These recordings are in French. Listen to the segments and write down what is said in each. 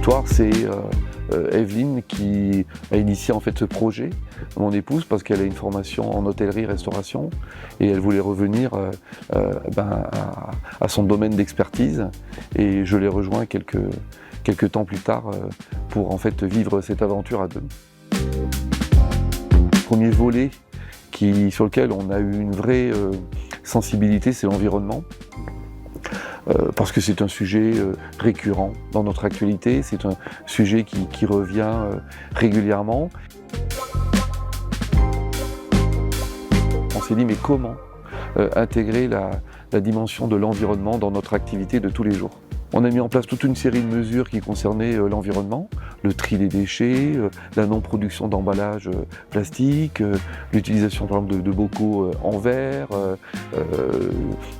L'histoire, c'est Evelyne qui a initié en fait ce projet, mon épouse, parce qu'elle a une formation en hôtellerie-restauration et elle voulait revenir à son domaine d'expertise. Et je l'ai rejoint quelques temps plus tard pour en fait vivre cette aventure à deux. Le premier volet sur lequel on a eu une vraie sensibilité, c'est l'environnement. Parce que c'est un sujet récurrent dans notre actualité, c'est un sujet qui revient régulièrement. On s'est dit, mais comment intégrer la dimension de l'environnement dans notre activité de tous les jours? On a mis en place toute une série de mesures qui concernaient l'environnement, le tri des déchets, la non-production d'emballages plastiques, l'utilisation par exemple de bocaux en verre,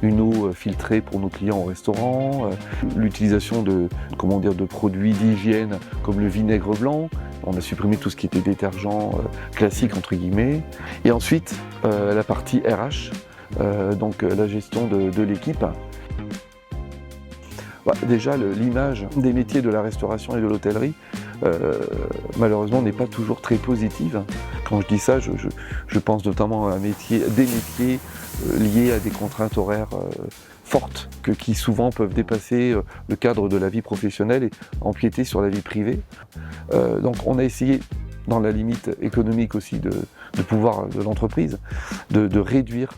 une eau filtrée pour nos clients au restaurant, l'utilisation de produits d'hygiène comme le vinaigre blanc. On a supprimé tout ce qui était détergent classique entre guillemets. Et ensuite, la partie RH, donc la gestion de l'équipe. Déjà, l'image des métiers de la restauration et de l'hôtellerie, malheureusement, n'est pas toujours très positive. Quand je dis ça, je pense notamment à des métiers liés à des contraintes horaires fortes, qui souvent peuvent dépasser le cadre de la vie professionnelle et empiéter sur la vie privée. Donc on a essayé, dans la limite économique aussi de pouvoir de l'entreprise, de réduire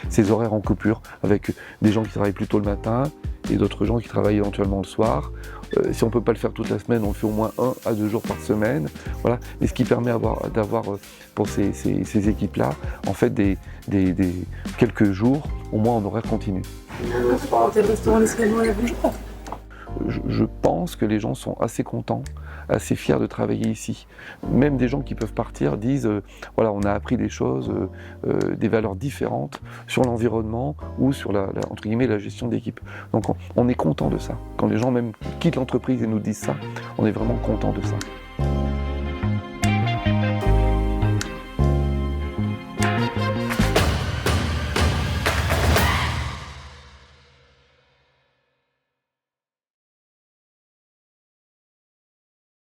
ces horaires en coupure, avec des gens qui travaillent plutôt le matin et d'autres gens qui travaillent éventuellement le soir. Si on ne peut pas le faire toute la semaine, on le fait au moins 1 à 2 jours par semaine. Voilà. Et ce qui permet d'avoir pour ces équipes-là, en fait, des quelques jours, au moins en horaire continu. Hôtel, restaurant, l'escalier, la bonjour. Je pense que les gens sont assez contents, assez fiers de travailler ici. Même des gens qui peuvent partir disent voilà, on a appris des choses, des valeurs différentes sur l'environnement ou sur entre guillemets, la gestion d'équipe. Donc on est content de ça. Quand les gens même quittent l'entreprise et nous disent ça, on est vraiment content de ça.